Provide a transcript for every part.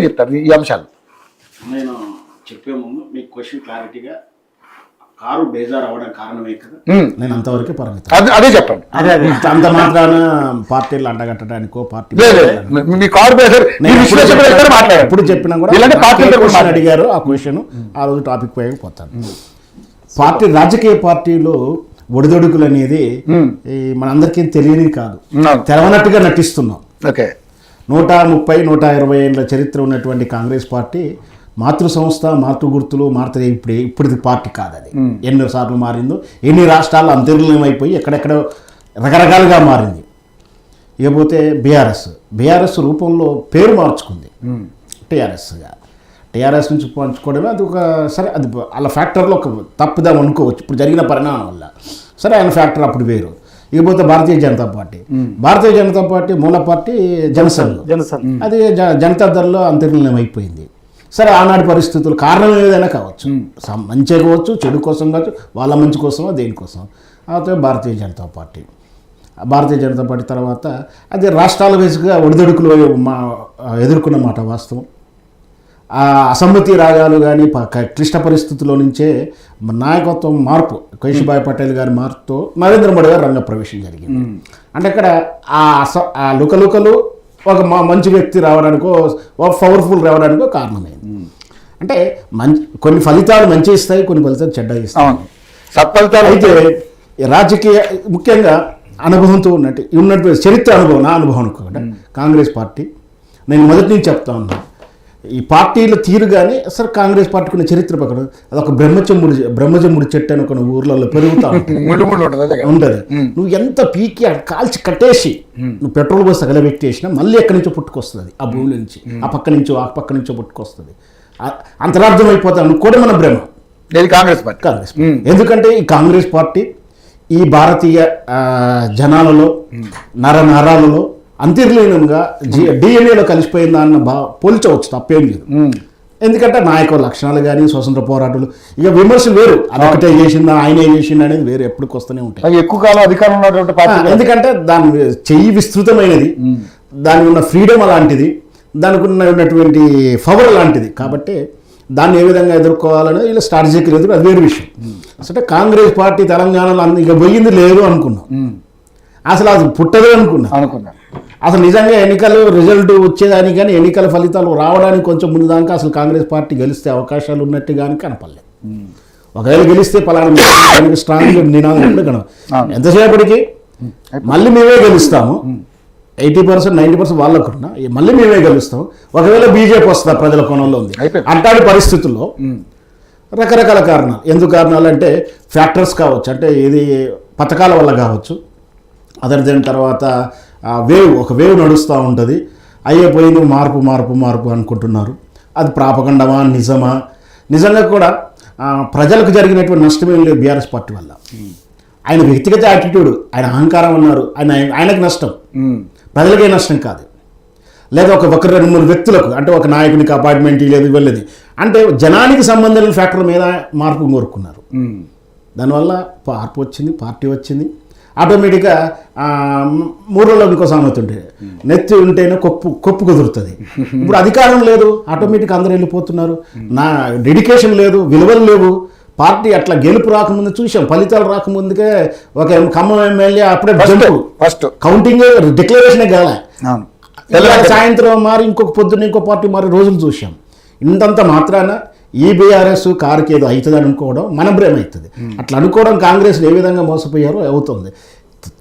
చెప్తారు ఈ అంశాలు. నేను చెప్పే ముందు మీకు క్వశ్చన్ క్లారిటీగా కారు బేజార్ అవ్వడానికి కారణమే కదా, నేను అంతవరకే పరిమితం. అదే చెప్పండి. అంత మాత్రాన పార్టీలు అండగట్టడానికో పార్టీ మీ కారు బేజార్ ఎప్పుడు చెప్పినా కూడా అడిగారు ఆ క్వశ్చన్ ఆ రోజు టాపిక్ పోతాను. పార్టీ రాజకీయ పార్టీలో ఒడిదొడుకులు అనేది మనందరికీ తెలియని కాదు, తెలవనట్టుగా నటిస్తున్నాం. ఓకే, 130, 120 ఏళ్ళ చరిత్ర ఉన్నటువంటి కాంగ్రెస్ పార్టీ మాతృ సంస్థ, మాతృ గుర్తులు మారుతుంది. ఇప్పటిది పార్టీ కాదు అది. ఎన్నోసార్లు మారిందో, ఎన్ని రాష్ట్రాల్లో అంతర్లీనం అయిపోయి ఎక్కడెక్కడ రకరకాలుగా మారింది. ఇకపోతే బీఆర్ఎస్ రూపంలో పేరు మార్చుకుంది టీఆర్ఎస్ నుంచి పంచుకోవడమే అది ఒక సరే, అది వాళ్ళ ఫ్యాక్టర్లో ఒక తప్పుదాం అనుకోవచ్చు ఇప్పుడు జరిగిన పరిణామం వల్ల. సరే, ఆయన ఫ్యాక్టర్ అప్పుడు వేరు. ఇకపోతే భారతీయ జనతా పార్టీ మూల పార్టీ జనసంఘ్, అది జనతా దళలో అంతర్లీనం అయిపోయింది. సరే, ఆనాటి పరిస్థితులు కారణం ఏదైనా కావచ్చు, మంచి కావచ్చు, చెడు కోసం కావచ్చు, వాళ్ళ మంచి కోసమో దేనికోసం. అయితే భారతీయ జనతా పార్టీ తర్వాత అది రాష్ట్రాల బేసిక్గా ఒడిదొడుకులు ఎదుర్కొన్న మాట వాస్తవం. ఆ అసమ్మతి రాగాలు కానీ క్లిష్ట పరిస్థితుల్లో నుంచే నాయకత్వం మార్పు, కేశుభాయ్ పటేల్ గారి మార్పుతో నరేంద్ర మోడీ గారు రంగప్రవేశం జరిగింది. అంటే ఇక్కడ ఆ లుకలుకలు ఒక మంచి వ్యక్తి రావడానికో, ఒక పవర్ఫుల్ రావడానికో కారణమైంది. అంటే కొన్ని ఫలితాలు మంచి ఇస్తాయి, కొన్ని ఫలితాలు చెడ్డ ఇస్తాయి. సత్ఫలితాలు అయితే రాజకీయ ముఖ్యంగా అనుభవంతో ఉన్నట్టు చరిత్ర అనుభవం, నా అనుభవం కూడా కాంగ్రెస్ పార్టీ, నేను మొదటి నుంచి చెప్తా ఉన్నాను, ఈ పార్టీల తీరుగానే అసలు కాంగ్రెస్ పార్టీకి ఉన్న చరిత్ర ప్రకారం అదొక బ్రహ్మజమ్ముడి చెట్టు అని కొన్ని ఊర్లలో పెరుగుతా ఉంటుంది. నువ్వు ఎంత పీకి కాల్చి కట్టేసి నువ్వు పెట్రోల్ పోసి తగలబెట్టేసినా మళ్ళీ ఎక్కడి నుంచో పుట్టుకొస్తుంది, ఆ భూమి నుంచి ఆ పక్క నుంచో పుట్టుకొస్తుంది. అంతరార్థం అయిపోతాను కూడా మన భ్రమ కాంగ్రెస్ పార్టీ. ఎందుకంటే ఈ కాంగ్రెస్ పార్టీ ఈ భారతీయ జనాలలో నరాలలో అంతర్లీనంగా డిఎన్ఏలో కలిసిపోయిందా అన్న పోల్చవచ్చు, తప్పేం లేదు. ఎందుకంటే నాయకుల లక్షణాలు కానీ స్వతంత్ర పోరాటాలు, ఇక విమర్శలు వేరు, అదొకటే చేసిందా ఆయనే చేసిందా అనేది వేరు, ఎప్పటికి వస్తూనే ఉంటాయి. ఎక్కువ కాలం అధికారం ఉన్నటువంటి పార్టీ, ఎందుకంటే దాని చెయ్యి విస్తృతమైనది, దానికి ఉన్న ఫ్రీడమ్ అలాంటిది, దానికి ఉన్నటువంటి పవర్ లాంటిది. కాబట్టి దాన్ని ఏ విధంగా ఎదుర్కోవాలని ఇలా స్ట్రాటజికల్ ఎదురు, అది వేరు విషయం. అంటే కాంగ్రెస్ పార్టీ తెలంగాణలో ఇక పోయింది లేదు అనుకున్నాం, అసలు అది పుట్టదు అనుకున్నా. అసలు నిజంగా ఎన్నికలు రిజల్ట్ వచ్చేదానికి కానీ ఎన్నికల ఫలితాలు రావడానికి కొంచెం ముందు దాకా అసలు కాంగ్రెస్ పార్టీ గెలిస్తే అవకాశాలు ఉన్నట్టు కానీ కనపడలేదు. ఒకవేళ గెలిస్తే పలానా స్ట్రాంగ్ నినాదం కూడా కనవ, ఎంతసేపటికి మళ్ళీ మేమే గెలుస్తాము, 80%, 90% వాళ్ళకున్నా మళ్ళీ మేమే గెలుస్తాం. ఒకవేళ బీజేపీ వస్తుందా ప్రజల కోణంలో ఉంది. అట్లాంటి పరిస్థితుల్లో రకరకాల కారణాలు, ఎందుకు కారణాలు అంటే ఫ్యాక్టర్స్ కావచ్చు, అంటే ఇది పథకాల వల్ల కావచ్చు, అదర్ దెన్ తర్వాత ఒక వేవ్ నడుస్తూ ఉంటుంది. అయిపోయింది మార్పు అనుకుంటున్నారు. అది ప్రాపగండమా నిజమా? నిజంగా కూడా ప్రజలకు జరిగినటువంటి నష్టమేం లేదు బీఆర్ఎస్ పార్టీ వల్ల. ఆయన వ్యక్తిగత యాటిట్యూడ్, ఆయన అహంకారం అన్నారు, ఆయనకు నష్టం, ప్రజలకే నష్టం కాదు. లేదా ఒక 2-3 వ్యక్తులకు, అంటే ఒక నాయకునికి అపాయింట్మెంట్ లేదు, ఇవ్వలేదు, అంటే జనానికి సంబంధించిన ఫ్యాక్టర్ మీద మార్పు కోరుకున్నారు. దానివల్ల పార్టీ వచ్చింది. ఆటోమేటిక్గా 3 రోజుల్లో ఇంకో సామెత ఉంటుంది, నెత్తి ఉంటేనే కొప్పు కుదురుతుంది. ఇప్పుడు అధికారం లేదు, ఆటోమేటిక్గా అందరూ వెళ్ళిపోతున్నారు. నా డెడికేషన్ లేదు, విలువలు లేవు. పార్టీ అట్లా గెలుపు రాకముందు చూసాం, ఫలితాలు రాకముందుకే ఒక ఖమ్మం ఎమ్మెల్యే అప్పుడే ఫస్ట్ కౌంటింగ్ డిక్లరేషనే కాలే, సాయంత్రం మారి పొద్దున్న ఇంకో పార్టీ మారి రోజులు చూసాం. ఇంతంత మాత్రాన ఈ బీఆర్ఎస్ కారుకి ఏదో అవుతుందని అనుకోవడం మన బ్రేమ్ అవుతుంది. అట్లా అనుకోవడం కాంగ్రెస్ ఏ విధంగా మోసపోయారో అవుతుంది.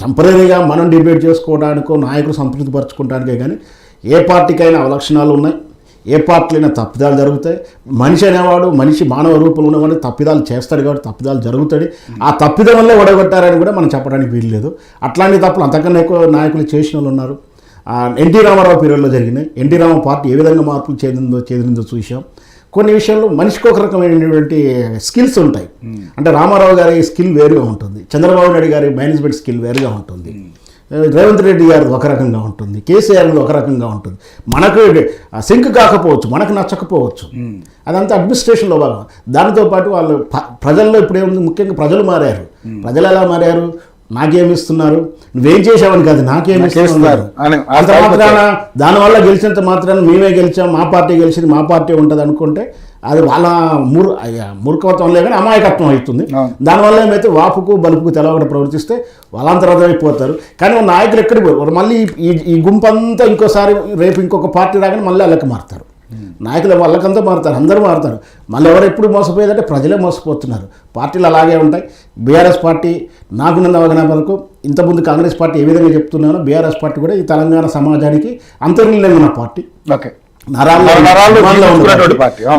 టెంపరీగా మనం డిబేట్ చేసుకోవడానికో నాయకులు సంతృప్తిపరచుకోవడానికే కానీ ఏ పార్టీకైనా అవలక్షణాలు ఉన్నాయి, ఏ పార్టీలైనా తప్పిదాలు జరుగుతాయి. మనిషి అనేవాడు, మానవ రూపంలో ఉన్నవాడు తప్పిదాలు చేస్తాడు కాబట్టి తప్పిదాలు జరుగుతాయి. ఆ తప్పిదం వల్లే ఓడగొట్టారని కూడా మనం చెప్పడానికి వీల్లేదు. అట్లాంటి తప్పులు అంతకన్నా ఎక్కువ నాయకులు చేసిన వాళ్ళు ఉన్నారు. ఎన్టీ రామారావు పీరియడ్లో జరిగినాయి. ఎన్టీ రామారావు పార్టీ ఏ విధంగా మార్పులు చెందిందో చూసాం. కొన్ని విషయాల్లో మనిషికి ఒక రకమైనటువంటి స్కిల్స్ ఉంటాయి. అంటే రామారావు గారి స్కిల్ వేరుగా ఉంటుంది, చంద్రబాబు నాయుడు గారి మేనేజ్మెంట్ స్కిల్ వేరుగా ఉంటుంది, రేవంత్ రెడ్డి గారిది ఒక రకంగా ఉంటుంది, కేసీఆర్ది ఒక రకంగా ఉంటుంది. మనకు సింక్ కాకపోవచ్చు, మనకు నచ్చకపోవచ్చు, అదంతా అడ్మినిస్ట్రేషన్లో భాగం. దానితో పాటు వాళ్ళు ప్రజల్లో ఇప్పుడు ఏముంది, ముఖ్యంగా ప్రజలు మారారు. ప్రజలు ఎలా మారారు? నాకేమిస్తున్నారు, నువ్వేం చేసావని కాదు నాకేమిస్తున్నారు అని అంత మాత్రాన దానివల్ల గెలిచినంత మాత్రాన మేమే గెలిచాం, మా పార్టీ గెలిచింది, మా పార్టీ ఉంటుంది అనుకుంటే అది వాళ్ళ మూర్ఖత్వం కానీ అమాయకత్వం అవుతుంది. దానివల్ల ఏమైతే వాపుకు బలుపుకు తెలవకుండా ప్రవర్తిస్తే వాళ్ళంతరమైపోతారు. కానీ నాయకులు ఎక్కడికి పోరు, మళ్ళీ ఈ గుంపంతా ఇంకోసారి రేపు ఇంకొక పార్టీ రాగానే మళ్ళీ వాళ్ళకి మారుతారు. నాయకులు వాళ్ళకంతా మారుతారు, అందరూ మారుతారు. మళ్ళీ ఎవరు ఎప్పుడు మోసపోయేదంటే ప్రజలే మోసపోతున్నారు. పార్టీలు అలాగే ఉంటాయి. బీఆర్ఎస్ పార్టీ నాకు నిన్న అవగాహన వరకు ఇంతకుముందు కాంగ్రెస్ పార్టీ ఏ విధంగా చెప్తున్నానో బీఆర్ఎస్ పార్టీ కూడా ఈ తెలంగాణ సమాజానికి అంతర్లీనమైన పార్టీ. ఓకే,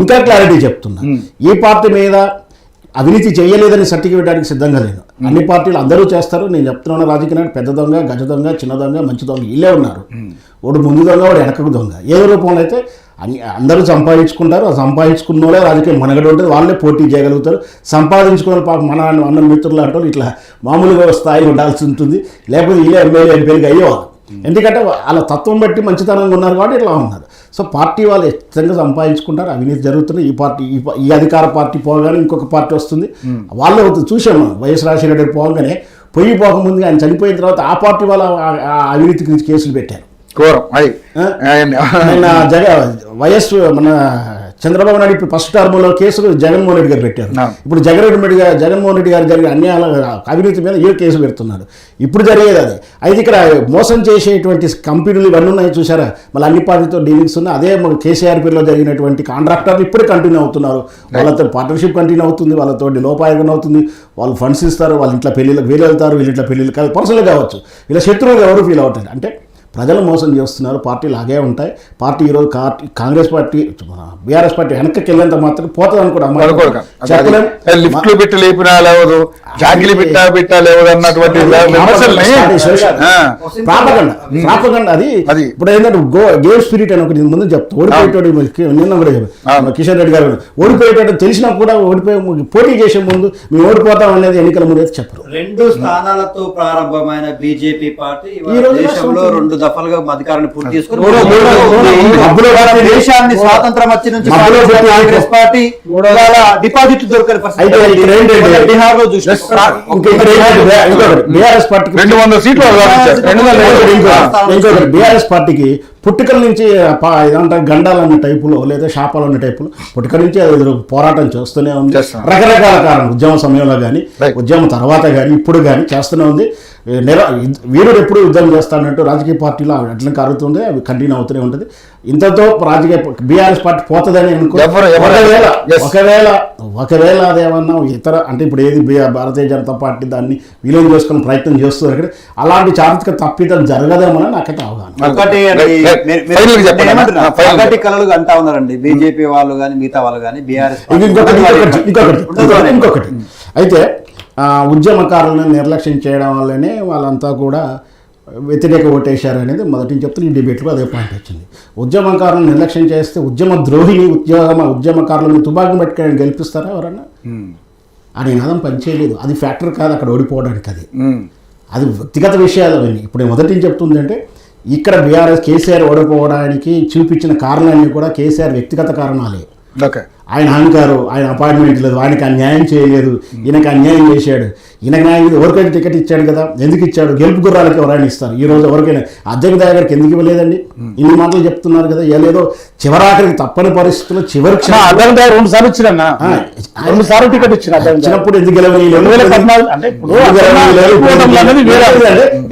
ఇంకా క్లారిటీ చెప్తున్నా, ఈ పార్టీ మీద అవినీతి చేయలేదని సర్టిఫికేట్ ఇవ్వడానికి సిద్ధంగా లేను. అన్ని పార్టీలు అందరూ చేస్తారు. నేను చెప్తున్నాను, రాజకీయ నాయకుడు పెద్ద దొంగ, గజ దొంగ, చిన్న దొంగ, మంచి దొంగ వీళ్ళే ఉన్నారు. వాడు ముందు దొంగ, వాడు వెనకకు దొంగ. ఏదో రూపంలో అయితే అందరూ సంపాదించుకుంటారు. ఆ సంపాదించుకున్న వాళ్ళే రాజకీయ మనగడ ఉంటుంది, వాళ్ళే పోటీ చేయగలుగుతారు. సంపాదించుకున్న పాప మన అన్న మిత్రులు అంటారు ఇట్లా మామూలుగా స్థాయిలో ఉండాల్సి ఉంటుంది, లేకపోతే వీళ్ళే ఎమ్మెల్యే ఎంపీలుగా అయ్యేవాళ్ళు. ఎందుకంటే వాళ్ళ తత్వం బట్టి మంచితనంగా ఉన్నారు కాబట్టి ఇట్లా ఉన్నారు. సో పార్టీ వాళ్ళు ఖచ్చితంగా సంపాదించుకుంటారు, అవినీతి జరుగుతుంది. ఈ పార్టీ ఈ అధికార పార్టీ పోగానే ఇంకొక పార్టీ వస్తుంది, వాళ్ళే అవుతుంది. చూసాము వైఎస్ రాజశేఖర రెడ్డి పోగానే పోకముందుగా ఆయన చనిపోయిన తర్వాత ఆ పార్టీ వాళ్ళ అవినీతి గురించి కేసులు పెట్టారు. వైఎస్ మన చంద్రబాబు నాయుడు ఇప్పుడు ఫస్ట్ టర్మ్లో కేసులు జగన్మోహన్ రెడ్డి గారు పెట్టారు. ఇప్పుడు జగన్మోహన్ రెడ్డి గారు జరిగిన అన్యాయాల అవినీతి మీద ఏ కేసు పెడుతున్నారు. ఇప్పుడు జరిగేది అది. అయితే ఇక్కడ మోసం చేసేటువంటి కంపెనీలు ఇవన్నీ ఉన్నాయి చూసారా, మళ్ళీ అన్ని పార్టీతో డీలింగ్స్ ఉన్నాయి. అదే కేసీఆర్ పేరులో జరిగినటువంటి కాంట్రాక్టర్లు ఇప్పుడే కంటిన్యూ అవుతున్నారు. వాళ్ళతో పార్ట్నర్షిప్ కంటిన్యూ అవుతుంది, వాళ్ళతో లోపాయకం అవుతుంది. వాళ్ళు ఫండ్స్ ఇస్తారు, వాళ్ళ ఇంట్లో పెళ్ళిళ్ళకి వీళ్ళు వెళ్తారు, వీళ్ళ ఇంట్లో పెళ్ళిళ్ళు కాదు పర్సనల్ కావచ్చు. వీళ్ళ శత్రువులు ఎవరు ఫీల్ అవుతారు అంటే ప్రజలు మోసం చేస్తున్నారు. పార్టీలు అలాగే ఉంటాయి. పార్టీ ఈరోజు కాంగ్రెస్ పార్టీ బీఆర్ఎస్ పార్టీ వెనక్కి వెళ్ళేంత మాత్రం పోతుంది అనుకోవడం లిఫ్ట్లు పెట్టి లేపినా లేవదు, జాకిలు పెట్టా లేవదు అన్నటువంటి ప్రాపగండ అది. ఇప్పుడు ఏంటంటే గేమ్ స్పిరిట్ అని ఒకటి ముందు చెప్తా. ఓడిపోయేటోడు నిన్న కూడా కిషన్ రెడ్డి గారు ఓడిపోయేటోడు తెలిసినా కూడా పోటీ చేసే ముందు మేము ఓడిపోతాం అనేది ఎన్నికల ముందు అయితే చెప్పరు. 2 స్థానాలతో ప్రారంభమైన బీజేపీ పార్టీ దేశంలో 2 దఫలుగా అధికారాన్ని పూర్తి చేసుకుని దేశాన్ని స్వాతంత్రం వచ్చి నుంచి కాంగ్రెస్ పార్టీ డిపాజిట్లు దొరకని పరిస్థితి బీహార్లో బీఆర్ఎస్ పార్టీకి 200 సీట్లు బీఆర్ఎస్ పార్టీకి పుట్టుకల నుంచి ఏదంటారు గండాలన్న టైపులో లేదా శాపాలన్న టైపులో పుట్టుక నుంచి అది పోరాటం చేస్తూనే ఉంది. రకరకాల కారణం ఉద్యమ సమయంలో కానీ ఉద్యమం తర్వాత కానీ ఇప్పుడు కానీ చేస్తూనే ఉంది. వీరుడు ఎప్పుడు యుద్ధం చేస్తానంటూ రాజకీయ పార్టీలో అట్లా కరుగుతుంది, అవి కంటిన్యూ అవుతూనే ఉంటుంది. ఇంతతో రాజకీయ బీఆర్ఎస్ పార్టీ పోతుందని అనుకో. ఒకవేళ అదేమన్నా ఇతర అంటే ఇప్పుడు ఏది భారతీయ జనతా పార్టీ దాన్ని విలీనం చేసుకునే ప్రయత్నం చేస్తుంది అక్కడ, అలాంటి చారిత్రక తప్పిదం జరగదేమో నాకైతే అవగాహన. ఒకటి కళలు అంటా ఉన్నారండి బీజేపీ వాళ్ళు కానీ మిగతా వాళ్ళు కానీ బీఆర్ఎస్. ఇంకొకటి అయితే ఉద్యమకారులను నిర్లక్ష్యం చేయడం వల్లనే వాళ్ళంతా కూడా వ్యతిరేక ఓటేశారు అనేది మొదటి చెప్తున్న ఈ డిబేట్లో అదే పాయింట్ వచ్చింది. ఉద్యమకారులను నిర్లక్ష్యం చేస్తే ఉద్యమ ద్రోహిని ఉద్యమకారులను తుపాకీ పట్టుకొని గెలిపిస్తారా ఎవరన్నా? ఆ నినాదం పనిచేయలేదు. అది ఫ్యాక్టర్ కాదు అక్కడ ఓడిపోవడానికి. అది వ్యక్తిగత విషయాలు అవన్నీ. ఇప్పుడు మొదటి చెప్తుంది అంటే ఇక్కడ బీఆర్ఎస్ కేసీఆర్ ఓడిపోవడానికి చూపించిన కారణాలన్నీ కూడా కేసీఆర్ వ్యక్తిగత కారణాలే. ఆయన అహంకారం, ఆయన అపాయింట్మెంట్ లేదు, ఆయనకి అన్యాయం చేయలేదు, ఈయనకి అన్యాయం చేశాడు. ఈయనకి న్యాయం ఎవరికైనా టికెట్ ఇచ్చాడు కదా, ఎందుకు ఇచ్చాడు? గెలుపు గుర్రాలకి ఎవరైనా ఇస్తారు. ఈ రోజు ఎవరికైనా అద్దెకి దగ్గరికి ఎందుకు ఇవ్వలేదండి? ఇన్ని మాటలు చెప్తున్నారు కదా. ఏదో చివరాఖరికి తప్పని పరిస్థితుల్లో చివరికి 2 సార్లు ఇచ్చినా 2 సార్లు టికెట్ ఇచ్చినప్పుడు ఎందుకు గెలవలేదు?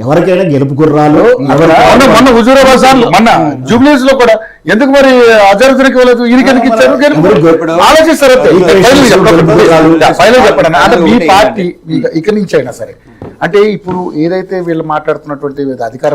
ఎవరికైనా గెలుపు గుర్రాలు మొన్న హుజూరాబాద్ సార్లు మొన్న జూబ్లీస్ లో కూడా ఎందుకు మరి అజరుద్దరికి ఇవ్వలేదు, ఈయనకి ఎందుకు ఇచ్చారు? ఆలోచిస్తారు. మీ పార్టీ ఇక్కడి నుంచి అయినా సరే అంటే ఇప్పుడు ఏదైతే వీళ్ళు మాట్లాడుతున్నటువంటి అధికార